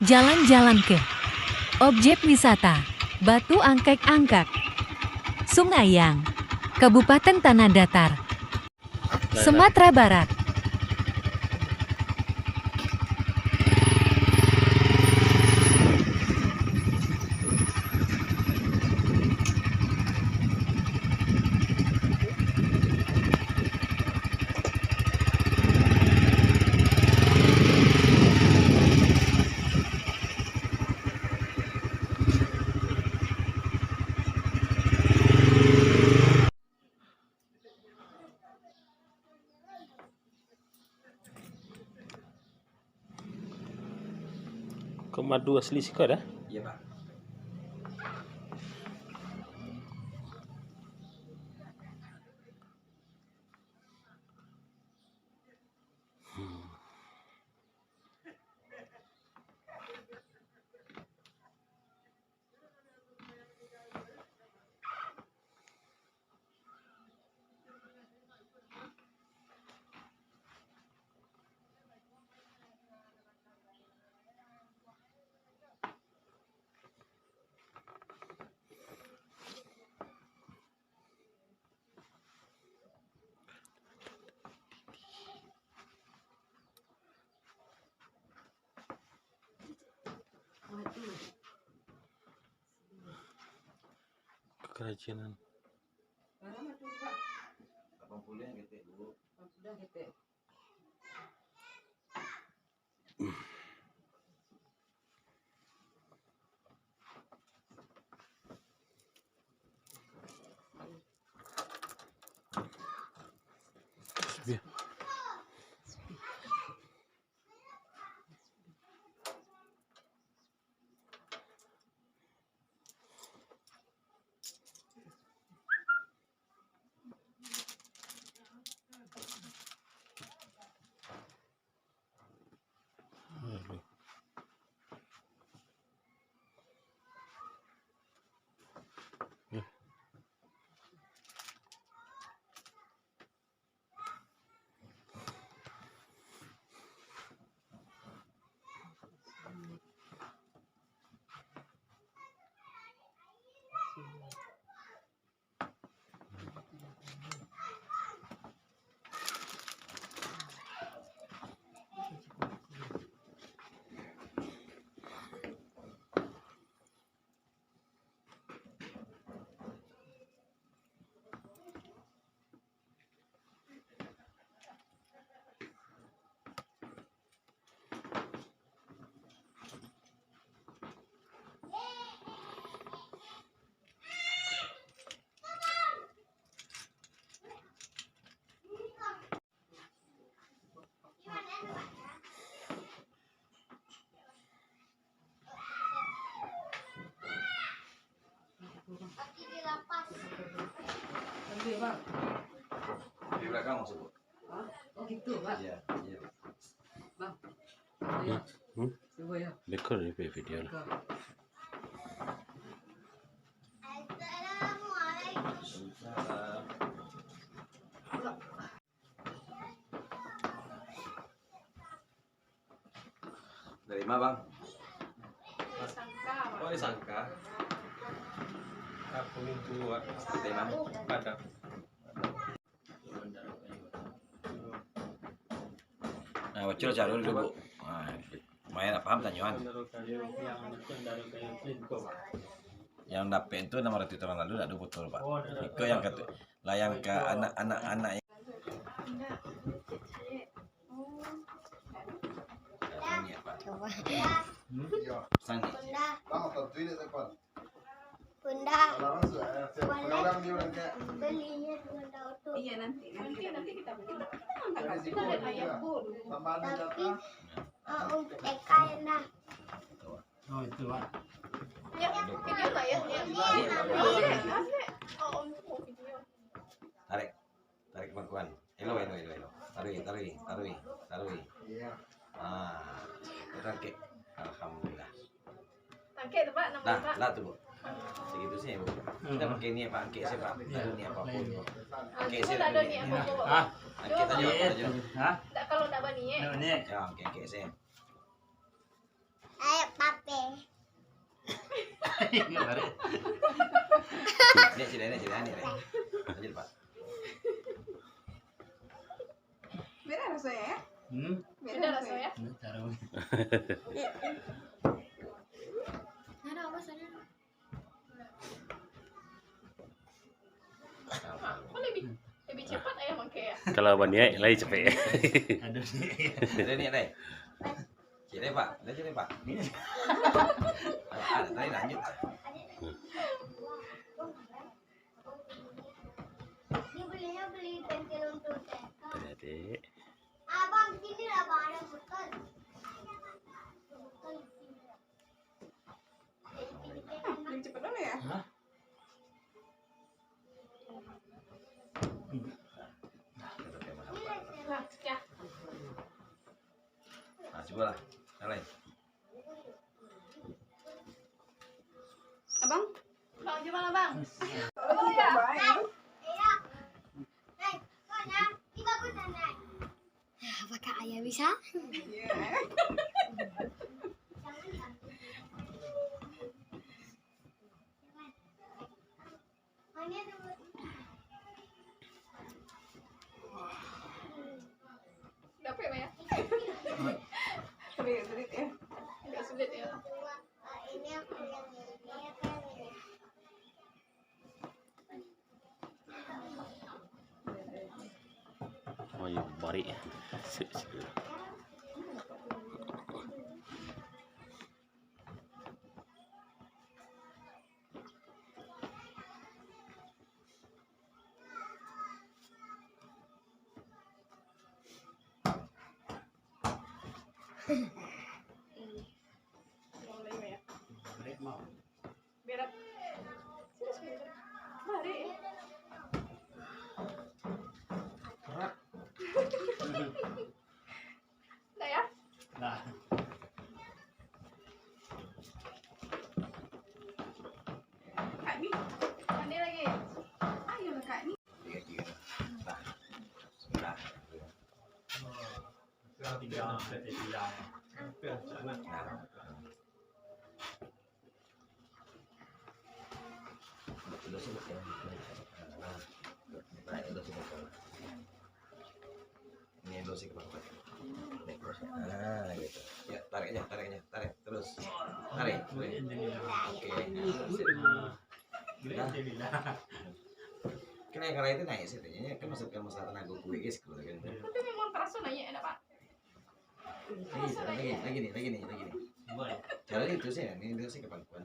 Jalan-jalan ke objek wisata Batu Angkek-Angkek, Sungayang, Kabupaten Tanah Datar, Sumatera Barat. Madu asli sih kau dah? Iya Pak. Kerajinan. 80 yang gitu dulu. Sudah gitu. Biar. Di belakang maksud Bu. Oh gitu, Pak. Iya, iya. Bang. Coba ya. Bekor ni video lah. Dari mana Bang? Oh disangka. Aku itu Dari mana? pada. Nah, bocor cari dulu Bu. Nah, lumayan paham tanyuan. Yang dapet itu 600 tahun lalu tidak ada botol Pak. Itu yang kata lah yang ke anak-anak yang Sang Bunda, belinya dengan daun tuh. Iya nanti kita beli. Tapi untuk TK enak. Oh itu Pak. Ya, video nggak ya? tarik bangkuan. Elo. Taruhi. Ah, tarik. Alhamdulillah. Tangke itu Pak, nama Lah tuh Bu. Segitu sih Bu. Kita pakai ini Pak, angke sih Pak. Ada ni apapun. Angke sih ada ni apa Pak? Ah, Angke tadi aja. hah? Kalau nak bani Ini. Ya, angke sih. Ayo, Ini sini ini. Lanjut Pak. Beda rasanya ya? Beda rasanya. Ada apa sana? Kok lebih cepat ayam mangke ya? Kalau banyak lagi cepet. Ini deh. Sini Pak. Sini Pak. Ada tadi lanjut. Dia beli pensil untuk TK. Adik. Abang sini lah bang, ada botol. Lebih cepat dulu ya? Nah, ya. Nah, coba lah. Lain. Abang? Bang, coba lah bang. Oh ya? Baik. Iya. Naik, mana? Ini bagus kan naik? Apakah ayah bisa? Iya. Mana dulu? Dapet ya? Sulit ya? Agak sulit ya. Ini aku yang ini kan ini. Oh iya, bari. Mulai ya. Berat. Serius berat. Mari. Udah ya? Nah, Kak ini? Mandi lagi. Ayo lah Kak ini. Tiga. Nah. Bismillah. Ini dosi ke bawah. Ah, gitu. Ya, tarik terus. Tarik. Oke. Kena yang itu naik sih, tanya kan masalah tenaga gue guys, kalau kan. Tapi memang terasa nanya enak pak. Lagi nih. Cara itu sih, ini dosi kepangkuan.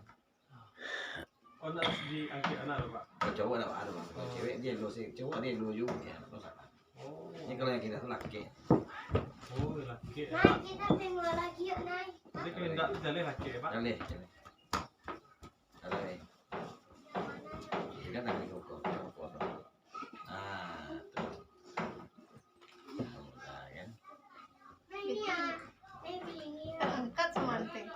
oh harus diangkat anak loh Pak. Kalau cowok ada bang, kalau cewek dia dosi, cowok dia dulu ya, Oh, ini kalau yang kita tuh laki. oh laki ya. Naik kita tengok lagi yuk naik. Tapi kalau enggak jalan laki ya Pak. Jalan. Ini kan lagi koko. Ah, tuh. Nah, kan. Ini ya. Ini ini ya. Angkat semanting.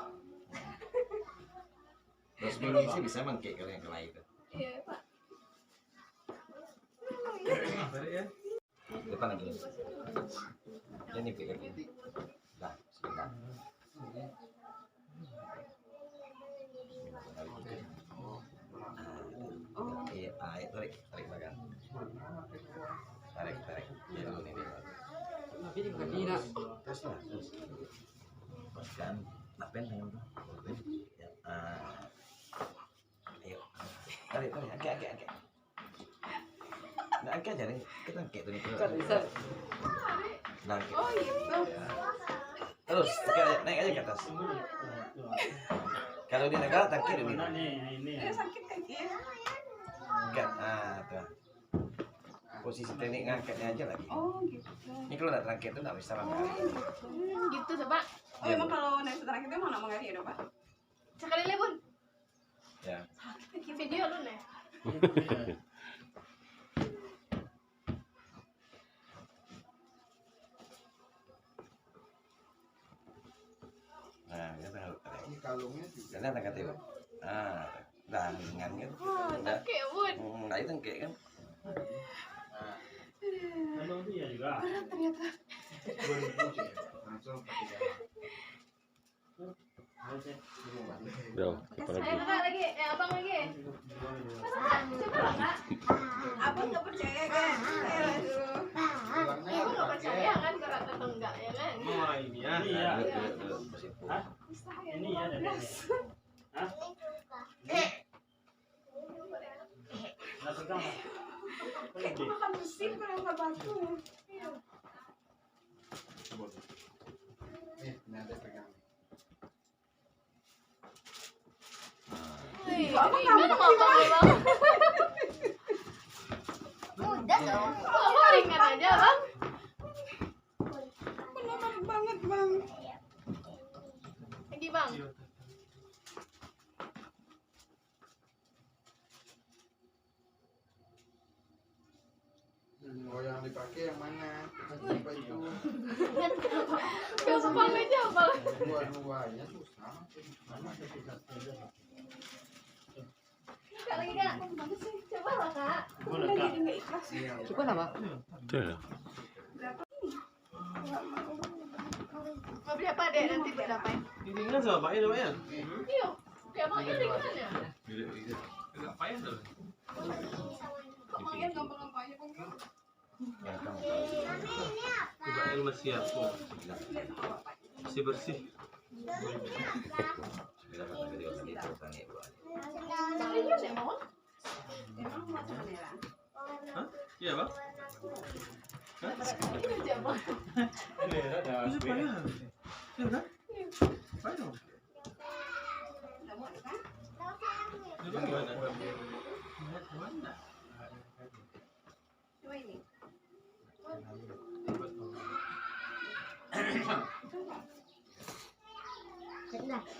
Terus ini sih bisa mangkik kalau yang kelai itu. Iya pak. Balik ya. Depan lagi. Ini pikir. Dah, sebentar. Iya, tarik belakang. Tarik. Dia dulu nih. Tapi di bukan ini nak. Terus. Kan, napen yang itu. Ya. Ayo. Tarik, angkat. Nah, angkat aja nih. Kita angkat tuh nih. Kan bisa. Nah, angkat. Oh gitu. Terus, naik aja ke atas. Kalau dia negara, angkat dulu. Mana nih ini? Ya sakit kaki ya. Angkat. Tuh. Posisi teknik ngangkatnya aja lagi. Oh gitu. Ini kalau nggak terangkat itu nggak bisa lama. Gitu sih pak. Oh emang kalau naik setelah itu emang nama ngari ya Pak? Sekali lagi bun. Ya. Bikin video lu nih. Nah, kita taruh. Ini kalungnya Karena angkat itu. Dah ringan kan. Wah, Udah. tangke bun. Nah, itu angkat kan. kalung dia juga. Ternyata. Langsung pakai jalan. Bro, apa lagi? Kakak lagi, abang lagi. Coba lah kak. Abang nggak percaya kan? Ayolah dulu. Ibu nggak percaya kan gerak atau enggak ya kan? Oh ini ya. Iya. Ini ya dari ini. Nah, pegang. Kayak makan mesin kalau nggak batu. Wih, ini abang abang. Udah dong. Abang ringan aja bang. Benar banget bang. Lagi bang. Oh yang dipakai yang mana? Apa itu? Gampang aja bang. Dua-duanya susah. Kak lagi kak. Coba lah kak. Udah jadi nggak ikhlas. Cukup lah, Pak. Tuh. Mau beli apa dek nanti berapa? Ini kan sama Pak ya, ya. Iya. Kayak abangnya ringan ya. Apa ya tuh? Kok main gampang-gampang aja bang? Coba yang masih aku. Masih bersih. Serius ya mau? Emang macam mana ya? Hah? Iya, Bang. Ini aja bang. Bisa payah. Iya kan? Payah. Nggak mau kan? Coba gimana? Gimana? Coba ini.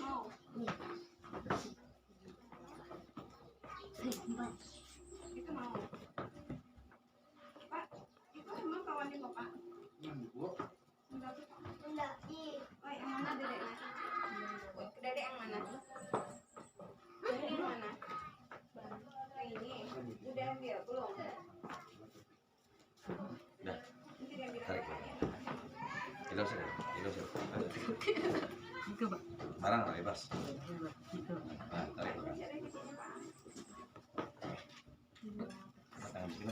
Mau. Itu mau. Pak, itu emang kawannya bapak. Enggak, Enggak, di. oh, yang mana dedeknya? Dedek yang mana? Dedek yang mana? Yang ini. Udah ambil belum? Dah. Nanti dia ambil. Tarik. Tidak usah. Barang lah bebas. Nah, tarik. Tangan sini.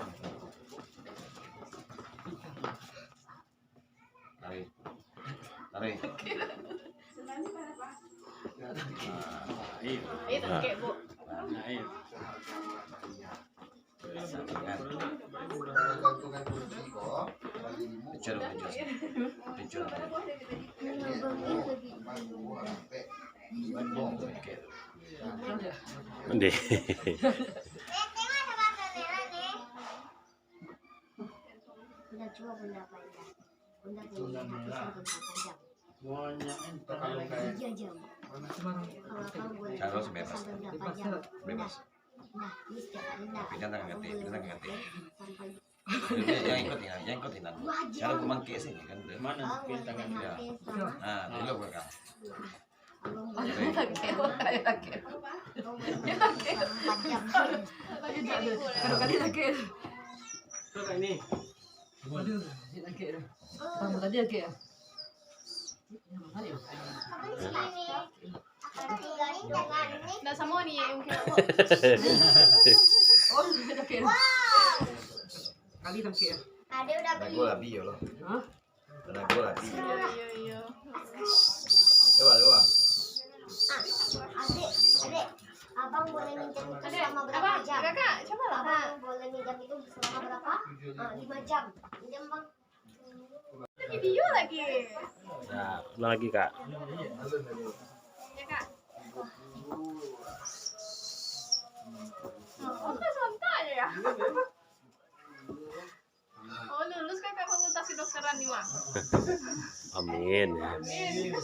Tarik. Sebenarnya pada Pak. Itu kayak bu. Gantungan kunci kok. Pecah. Pada bawah dari tadi. Deh. Tengok sama kamera nih. Bunda coba bunda apa ya? Bunda punya habiskan beberapa jam. Semuanya entar kalau kayak 3 jam. Kalau kamu boleh Kalau sebebas. sampai berapa jam? Bebas. Nah, ini setiap hari nah. Pindah tangan ganti. Sampai Jangan ikutin. 2 Cara jam. pemangkit sih kan. Mana? Kamu boleh tangan dia. HP sama Nah, dulu belakang. abang boleh kamu boleh sama 4 jam. Lagi jadi bu. Kali lagi. Coba ini. Waduh, ini lagi. Kamu tadi lagi ya? Apa sih ini? Akan tinggalin dengan ini. Nggak sama nih yang kira bu. Oh, lagi. Kali lagi ya? Ada udah beli. Gue labi ya lo. Hah? Karena gue labi. Iya. Coba. Adek, abang boleh minjem itu Ada selama berapa abang, jam? kakak, coba lah kak. Abang boleh minjem itu selama berapa? 5 jam. Minjem bang. Ada video lagi. Nah, ulang lagi, Kak. Ya kak. Oh, kan santai ya. Oh, lulus kakak fakultas kedokteran nih, Mak. Amin ya. Amin.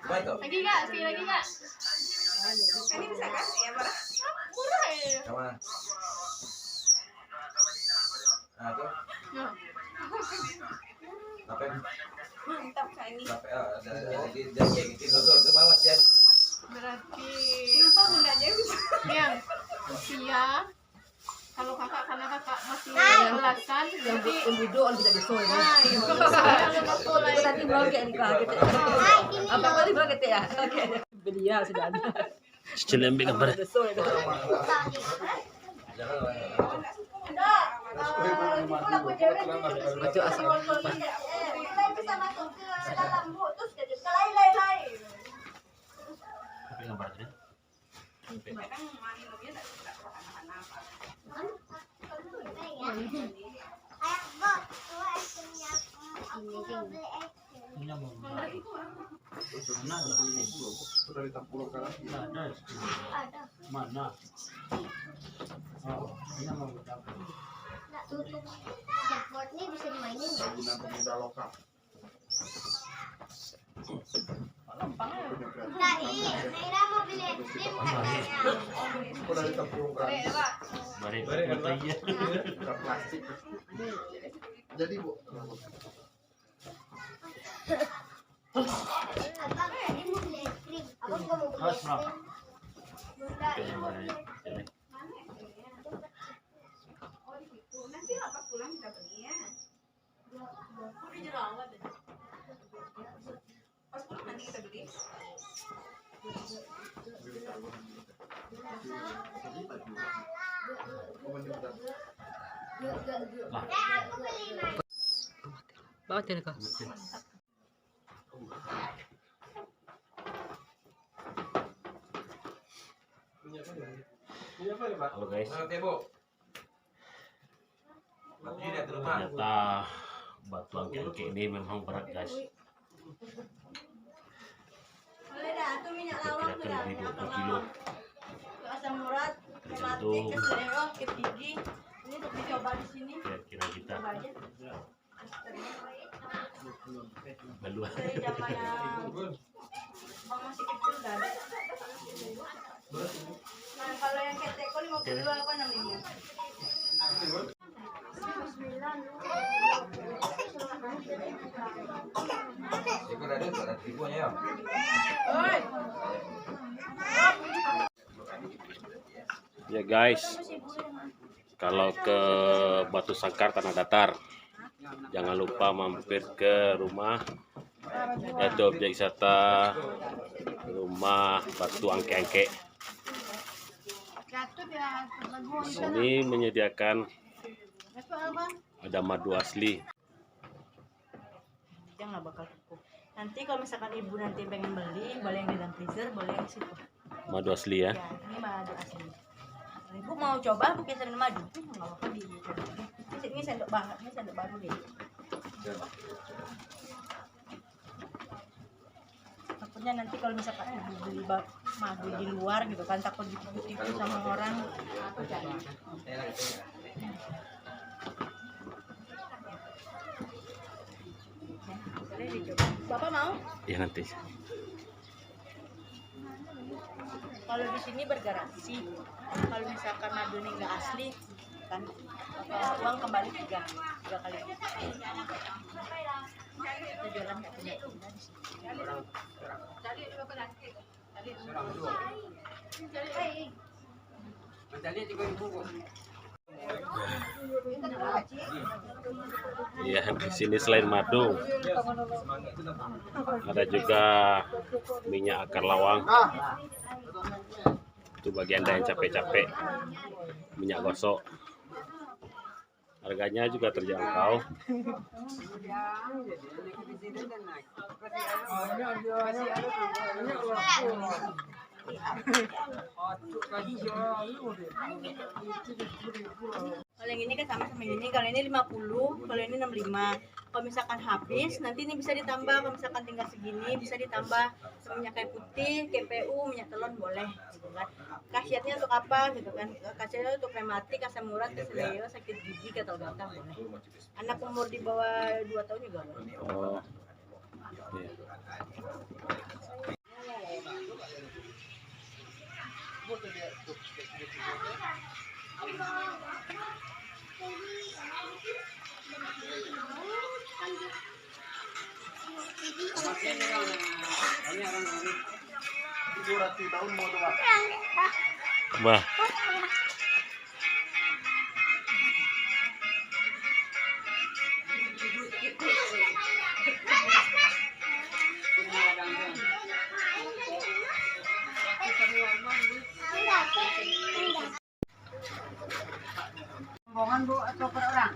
Baik tuh. Lagi kak, sekali lagi kak. Ini bisa kan? Iya, Pak. Murah ya. Kemana? Nah tuh. Nah, Apa? Mantap kak ini. Ada gitu. Tuh banget ya. berarti Kenapa bundanya bisa? yang usia Kalau kakak karena kakak masih Nah. belasan Yang jadi duduk orang tidak besok ya. mulai Tadi bilang kayak ni kaget. Apa kali bilang gitu ya? Oke. Dia sudah ada. Cicil ambil gambar. Besok ya. Baju asal. bisa masuk ke dalam bu terus jadi kelai-lai. Ambil gambar aja. Kadang minumnya tidak anak-anak. Ayo, Bob, tuh es krimnya aku mau beli es krim. Sudah ditampur kan? Ada. Mana? Oh, ini mau Nggak tutup. Skateboard ini bisa dimainin nggak? Guna pemuda lokal. Nggak, Naira mau beli es krim katanya. Sudah ditampur kan? Mari. Bukan plastik. Jadi bu, Abang tadi mau beli es krim. Abang juga mau beli es krim. Bunda, ini mau beli es krim. Oh gitu. Nanti lah pas pulang kita beli ya. Udah jerawat deh. Pas pulang nanti kita beli. Aku beli main. Bawa telepon kau. Punya apa ya, Pak? Halo guys. Nanti bu. Baju dia di rumah. Ternyata batu angke-angke ini memang berat guys. Boleh dah, tuh minyak lawang tuh dah. Kira-kira lebih 20 kilo. Asam urat, Tergantung ke selera, ke gigi. Ini untuk dicoba di sini. kira-kira kita Coba aja. berdua. Dari zaman Bang masih kecil dah ada. Nah, kalau yang keteko 52 apa 65? Ikut ada tuh, ada ribuannya ya. Ya guys, kalau ke Batu Sangkar Tanah Datar, jangan lupa mampir ke rumah yaitu objek wisata rumah Batu Angke-Angke. Di sini menyediakan ada madu asli. Jangan bakal cukup. Nanti kalau misalkan ibu nanti pengen beli, boleh yang di dalam freezer, boleh yang di situ. Madu asli ya. Ya, ini madu asli. Kalau ibu mau coba pakai sendok madu, nggak apa-apa di. Ini sendok baru deh. Takutnya nanti kalau misalkan ibu beli madu di luar gitu kan, takut ditipu sama orang. Boleh dicoba. Bapak mau? Ya nanti. Kalau di sini bergaransi. Kalau misalkan madu ini nggak asli, kan uang kembali tiga kali. Kita jualan nggak punya tunda di sini. Ya di sini selain madu ada juga minyak akar lawang. Itu bagi anda yang capek-capek, minyak gosok. Harganya juga terjangkau. Kalau yang ini kan sama ini, kalau ini 50, kalau ini 65. Kalau misalkan habis, nanti ini bisa ditambah. Kalau misalkan tinggal segini, bisa ditambah minyak kayu putih, KPU, minyak telon boleh, gitu kan. Khasiatnya untuk apa, gitu kan? Khasiatnya untuk rematik, asam urat, keseleo, sakit gigi, gatal-gatal boleh. Anak umur di bawah 2 tahun juga boleh. Oh, iya. Tahun mau tuh, Pak. Wah, potongan Bu atau per orang?